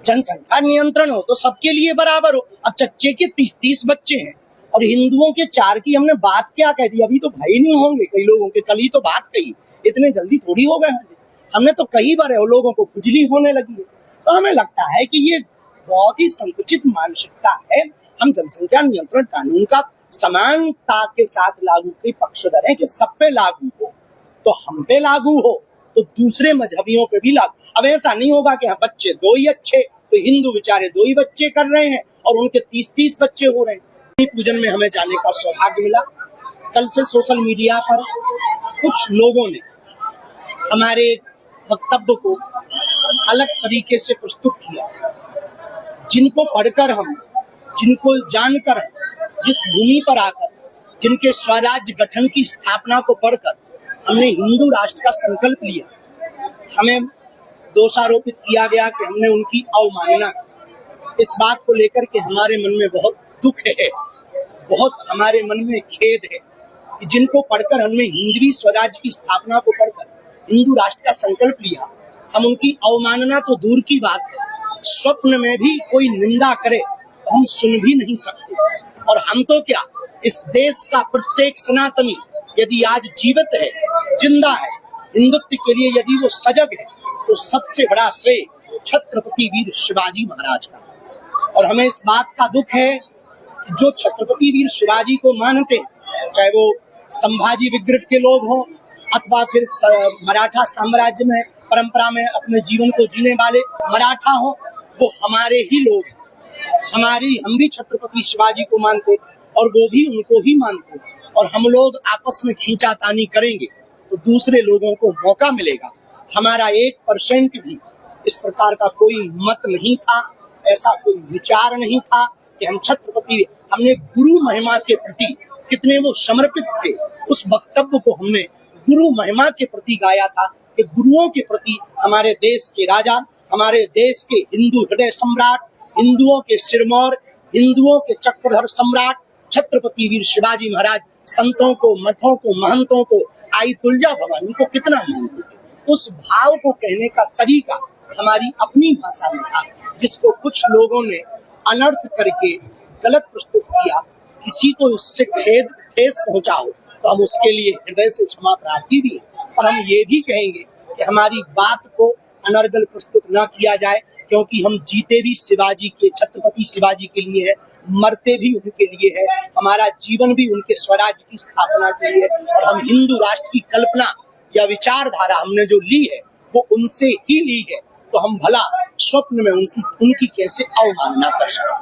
जनसंख्या नियंत्रण हो तो सबके लिए बराबर हो। अब चच्चे के 30-30 बच्चे हैं और हिंदुओं के 4 की हमने बात क्या कह दी, अभी तो भाई नहीं होंगे कई लोगों के, कल ही तो बात कही, इतने जल्दी थोड़ी हो गए होंगे। हमने तो कई बार लोगों को खुजली होने लगी है। तो हमें लगता है कि ये बहुत ही संकुचित मानसिकता है। हम जनसंख्या नियंत्रण कानून का समानता के साथ लागू के पक्षधर हैं कि सब पे लागू हो, तो हम पे लागू हो तो दूसरे मजहबियों पे भी लागू। अब ऐसा नहीं होगा कि हाँ बच्चे 2 ही अच्छे, तो हिंदू बेचारे 2 ही बच्चे कर रहे हैं और उनके 30-30 बच्चे हो रहे हैं। पूजन में हमें जाने का सौभाग्य मिला। कल से सोशल मीडिया पर कुछ लोगों ने हमारे वक्तव्य को अलग तरीके से प्रस्तुत किया, जिनको पढ़कर हम, जिनको जानकर, जिस भूमि पर आकर, जिनके स्वराज्य गठन की स्थापना को पढ़कर हमने हिंदू राष्ट्र का संकल्प लिया, हमें दोषारोपित किया गया कि हमने उनकी अवमानना की। इस बात को लेकर के हमारे मन में बहुत दुख है, बहुत हमारे मन में खेद है कि जिनको पढ़कर हमने हिंदवी स्वराज्य की स्थापना को पढ़कर हिंदू राष्ट्र का संकल्प लिया, हम उनकी अवमानना तो दूर की बात है, स्वप्न में भी कोई निंदा करे तो हम सुन भी नहीं सकते। और हम तो क्या, इस देश का प्रत्येक सनातनी यदि आज जीवित है, जिंदा है, हिंदुत्व के लिए यदि वो सजग है, तो सबसे बड़ा श्रेय छत्रपति वीर शिवाजी महाराज का। और हमें इस बात का दुख है कि जो छत्रपति वीर शिवाजी को मानते हैं, चाहे वो संभाजी विग्रह के लोग हों अथवा फिर मराठा साम्राज्य में परंपरा में अपने जीवन को जीने वाले मराठा हों, वो हमारे ही लोग हैं। हम भी छत्रपति शिवाजी को मानते और वो भी उनको ही मानते, और हम लोग आपस में खींचातानी करेंगे तो दूसरे लोगों को मौका मिलेगा। हमारा 1% भी इस प्रकार का कोई मत नहीं था, ऐसा कोई विचार नहीं था कि हम छत्रपति, हमने गुरु महिमा के प्रति कितने वो समर्पित थे, उस वक्तव्य को हमने गुरु महिमा के प्रति गाया था कि गुरुओं के प्रति हमारे देश के राजा, हमारे देश के हिंदू हृदय सम्राट, हिंदुओं के सिरमौर, हिंदुओं के चक्रधर सम्राट छत्रपति वीर शिवाजी महाराज संतों को, मठों को, महंतों को, आई तुलजा भवानी को कितना मानते थे। उस भाव को कहने का तरीका हमारी अपनी भाषा में था, जिसको कुछ लोगों ने अनर्थ करके गलत प्रस्तुत किया। किसी को उससे ठेस पहुंचाओ तो हम उसके लिए हृदय से क्षमा प्रार्थी भी हैं, और हम ये भी कहेंगे कि हमारी बात को अनर्गल प्रस्तुत न किया जाए, क्योंकि हम जीते भी शिवाजी के, छत्रपति शिवाजी के लिए है, मरते भी उनके लिए है, हमारा जीवन भी उनके स्वराज्य की स्थापना के लिए है। और हम हिंदू राष्ट्र की कल्पना या विचारधारा हमने जो ली है वो उनसे ही ली है, तो हम भला स्वप्न में उनकी कैसे अवमानना कर सकते।